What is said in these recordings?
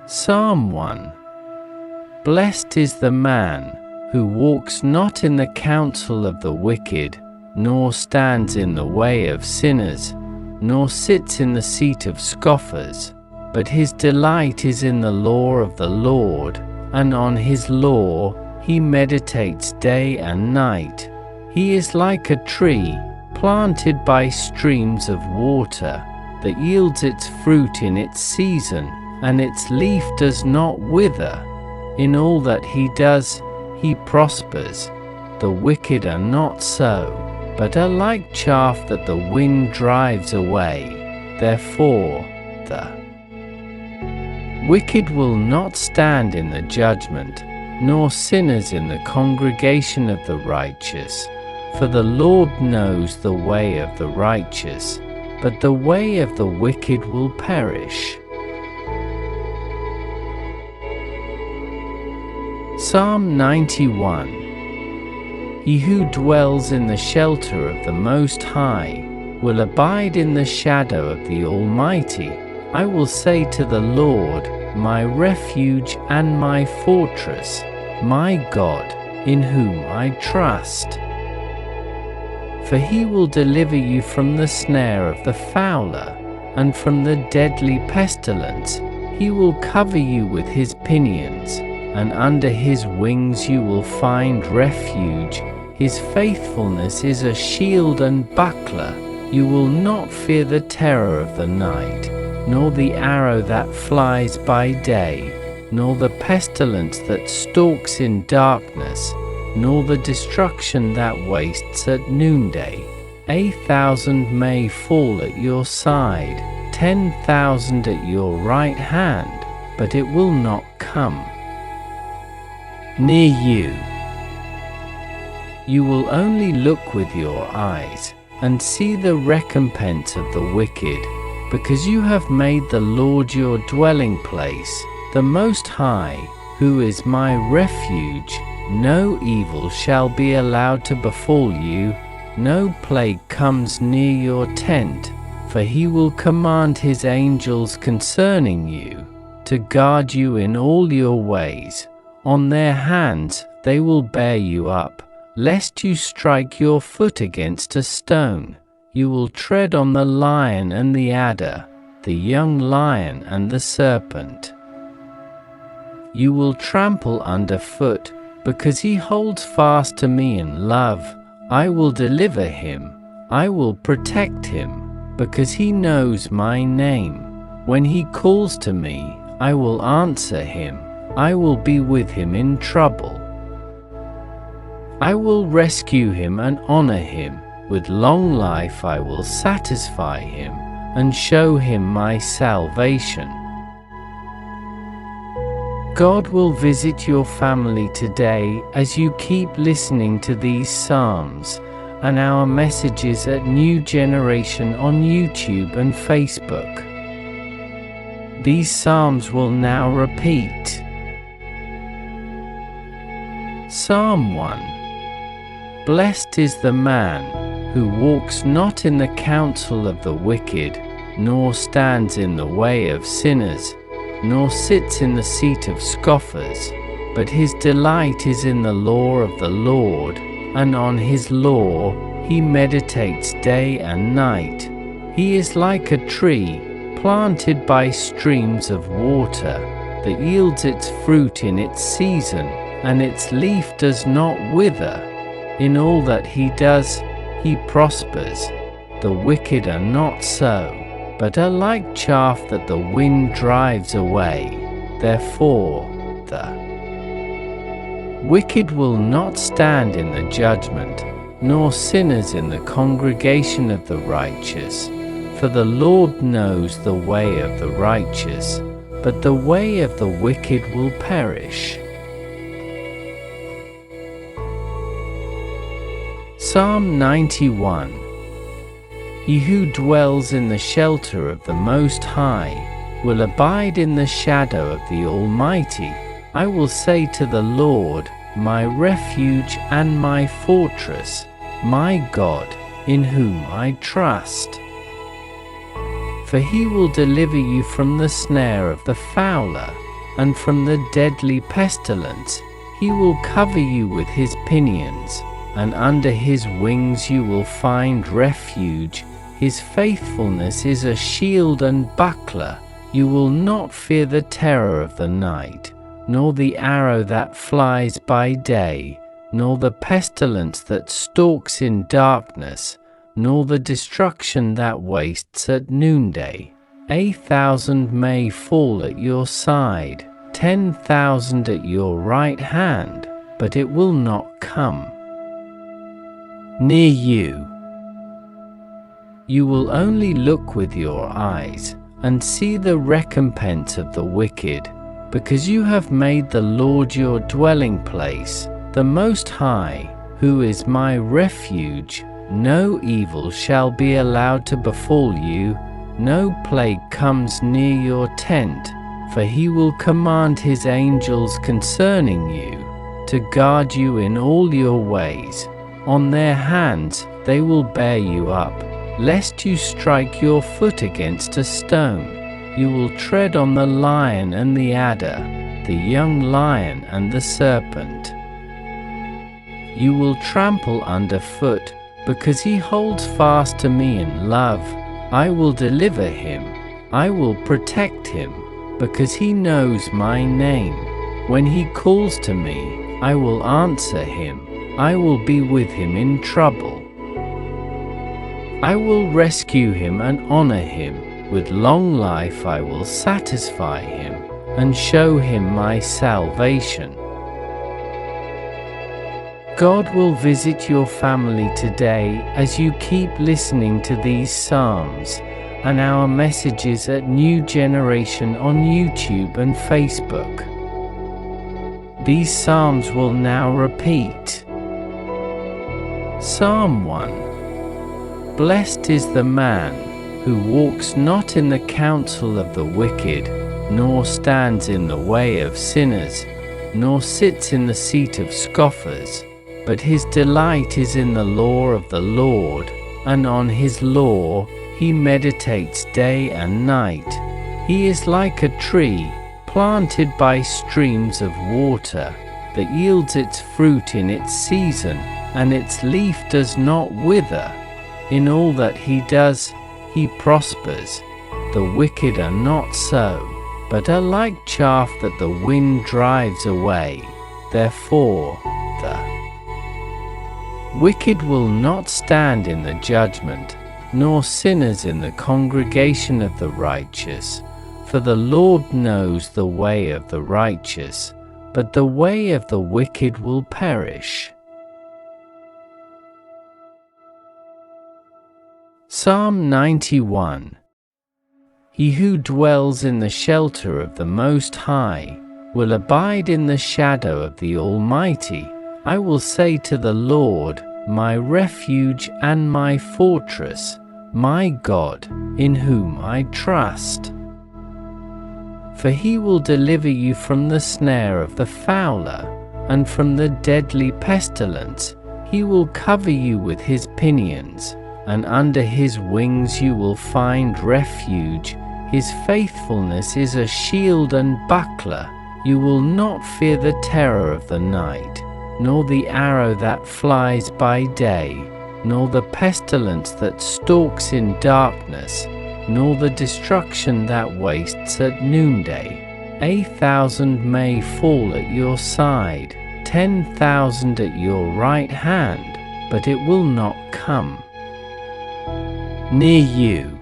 Psalm 1. Blessed is the man who walks not in the counsel of the wicked, nor stands in the way of sinners, nor sits in the seat of scoffers, but his delight is in the law of the Lord, and on his law he meditates day and night. He is like a tree planted by streams of water, that yields its fruit in its season, and its leaf does not wither. In all that he does, he prospers. The wicked are not so, but are like chaff that the wind drives away. Therefore, the wicked will not stand in the judgment, nor sinners in the congregation of the righteous. For the Lord knows the way of the righteous, but the way of the wicked will perish. Psalm 91. He who dwells in the shelter of the Most High will abide in the shadow of the Almighty. I will say to the Lord, my refuge and my fortress, my God, in whom I trust. For he will deliver you from the snare of the fowler, and from the deadly pestilence. He will cover you with his pinions, and under his wings you will find refuge. His faithfulness is a shield and buckler. You will not fear the terror of the night, nor the arrow that flies by day, nor the pestilence that stalks in darkness, nor the destruction that wastes at noonday. 1,000 may fall at your side, 10,000 at your right hand, but it will not come near you. You will only look with your eyes, and see the recompense of the wicked, because you have made the Lord your dwelling place, the Most High, who is my refuge. No evil shall be allowed to befall you, no plague comes near your tent, for he will command his angels concerning you, to guard you in all your ways. On their hands they will bear you up, lest you strike your foot against a stone. You will tread on the lion and the adder, the young lion and the serpent. You will trample underfoot, because he holds fast to me in love. I will deliver him, I will protect him, because he knows my name. When he calls to me, I will answer him. I will be with him in trouble. I will rescue him and honor him. With long life I will satisfy him, and show him my salvation. God will visit your family today as you keep listening to these psalms and our messages at New Generation on YouTube and Facebook. These psalms will now repeat. Psalm 1. Blessed is the man who walks not in the counsel of the wicked, nor stands in the way of sinners, nor sits in the seat of scoffers, but his delight is in the law of the Lord, and on his law he meditates day and night. He is like a tree planted by streams of water, that yields its fruit in its season, and its leaf does not wither. In all that he does, he prospers. The wicked are not so, but are like chaff that the wind drives away. Therefore, the wicked will not stand in the judgment, nor sinners in the congregation of the righteous. For the Lord knows the way of the righteous, but the way of the wicked will perish. Psalm 91. He who dwells in the shelter of the Most High will abide in the shadow of the Almighty. I will say to the Lord, my refuge and my fortress, my God, in whom I trust. For he will deliver you from the snare of the fowler, and from the deadly pestilence. He will cover you with his pinions, and under his wings you will find refuge. His faithfulness is a shield and buckler. You will not fear the terror of the night, nor the arrow that flies by day, nor the pestilence that stalks in darkness, nor the destruction that wastes at noonday. 1,000 may fall at your side, 10,000 at your right hand, but it will not come near you. You will only look with your eyes and see the recompense of the wicked, because you have made the Lord your dwelling place, the Most High, who is my refuge. No evil shall be allowed to befall you, no plague comes near your tent, for he will command his angels concerning you, to guard you in all your ways. On their hands they will bear you up, lest you strike your foot against a stone. You will tread on the lion and the adder, the young lion and the serpent. You will trample underfoot, because he holds fast to me in love. I will deliver him, I will protect him, because he knows my name. When he calls to me, I will answer him. I will be with him in trouble. I will rescue him and honor him. With long life I will satisfy him and show him my salvation. God will visit your family today as you keep listening to these psalms and our messages at New Generation on YouTube and Facebook. These psalms will now repeat. Psalm 1. Blessed is the man who walks not in the counsel of the wicked, nor stands in the way of sinners, nor sits in the seat of scoffers, but his delight is in the law of the Lord, and on his law he meditates day and night. He is like a tree planted by streams of water, that yields its fruit in its season, and its leaf does not wither. In all that he does, he prospers. The wicked are not so, but are like chaff that the wind drives away. Therefore, the wicked will not stand in the judgment, nor sinners in the congregation of the righteous. For the Lord knows the way of the righteous, but the way of the wicked will perish. Psalm 91. He who dwells in the shelter of the Most High will abide in the shadow of the Almighty. I will say to the Lord, my refuge and my fortress, my God, in whom I trust. For he will deliver you from the snare of the fowler, and from the deadly pestilence. He will cover you with his pinions, and under his wings you will find refuge. His faithfulness is a shield and buckler. You will not fear the terror of the night, nor the arrow that flies by day, nor the pestilence that stalks in darkness, nor the destruction that wastes at noonday. 1,000 may fall at your side, 10,000 at your right hand, but it will not come near you.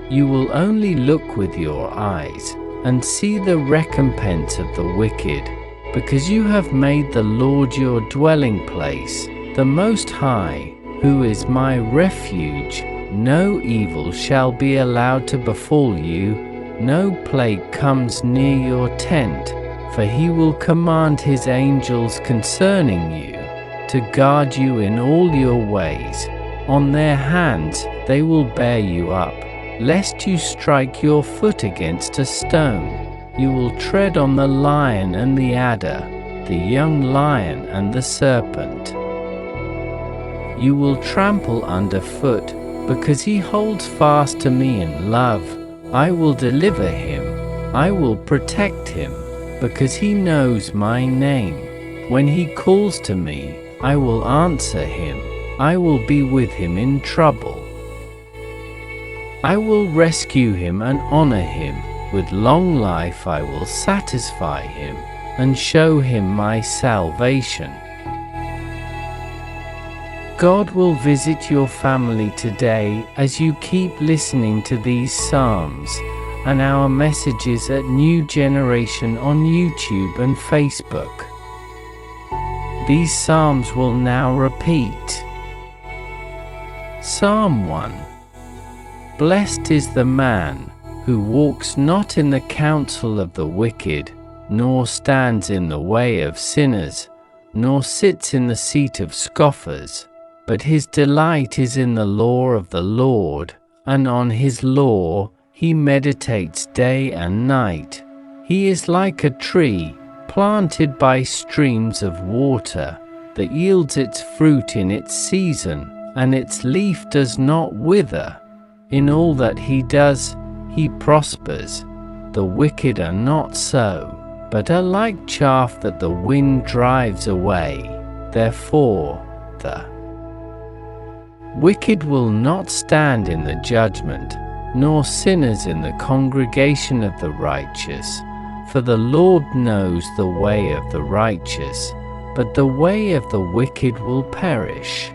You will only look with your eyes and see the recompense of the wicked, because you have made the Lord your dwelling place, the Most High, who is my refuge. No evil shall be allowed to befall you, no plague comes near your tent, for he will command his angels concerning you, to guard you in all your ways. On their hands they will bear you up, lest you strike your foot against a stone. You will tread on the lion and the adder, the young lion and the serpent. You will trample underfoot, because he holds fast to me in love. I will deliver him, I will protect him, because he knows my name. When he calls to me, I will answer him. I will be with him in trouble. I will rescue him and honor him. With long life I will satisfy him and show him my salvation. God will visit your family today as you keep listening to these Psalms and our messages at New Generation on YouTube and Facebook. These Psalms will now repeat. Psalm 1. Blessed is the man who walks not in the counsel of the wicked, nor stands in the way of sinners, nor sits in the seat of scoffers, but his delight is in the law of the Lord, and on his law he meditates day and night. He is like a tree planted by streams of water, that yields its fruit in its season, and its leaf does not wither. In all that he does, he prospers. The wicked are not so, but are like chaff that the wind drives away. Therefore, the wicked will not stand in the judgment, nor sinners in the congregation of the righteous. For the Lord knows the way of the righteous, but the way of the wicked will perish.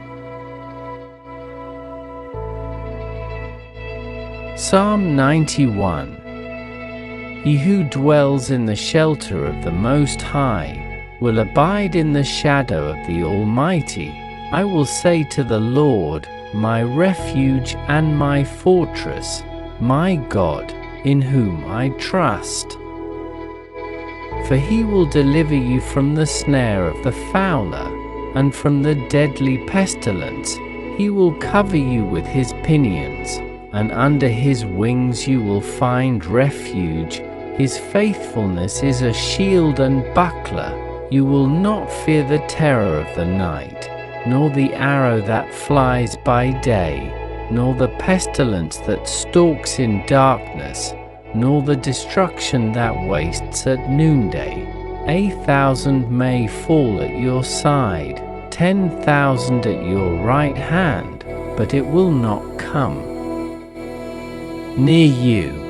Psalm 91. He who dwells in the shelter of the Most High will abide in the shadow of the Almighty. I will say to the Lord, my refuge and my fortress, my God, in whom I trust. For he will deliver you from the snare of the fowler, and from the deadly pestilence. He will cover you with his pinions, and under his wings you will find refuge. His faithfulness is a shield and buckler. You will not fear the terror of the night, nor the arrow that flies by day, nor the pestilence that stalks in darkness, nor the destruction that wastes at noonday. 1,000 may fall at your side, 10,000 at your right hand, but it will not come near you.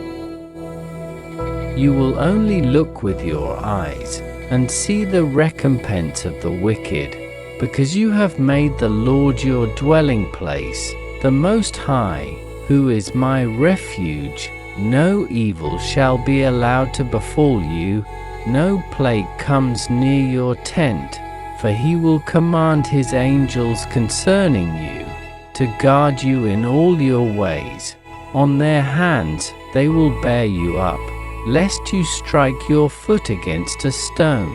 You will only look with your eyes and see the recompense of the wicked, because you have made the Lord your dwelling place, the Most High, who is my refuge. No evil shall be allowed to befall you, no plague comes near your tent, for he will command his angels concerning you, to guard you in all your ways. On their hands they will bear you up, lest you strike your foot against a stone.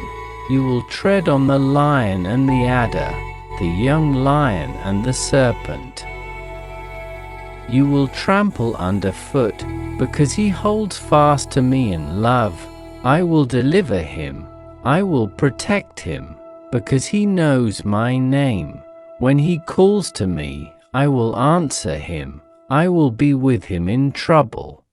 You will tread on the lion and the adder, the young lion and the serpent. You will trample underfoot, because he holds fast to me in love. I will deliver him, I will protect him, because he knows my name. When he calls to me, I will answer him. I will be with him in trouble.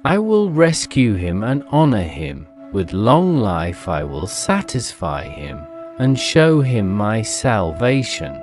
I will rescue him and honor him. With long life I will satisfy him and show him my salvation.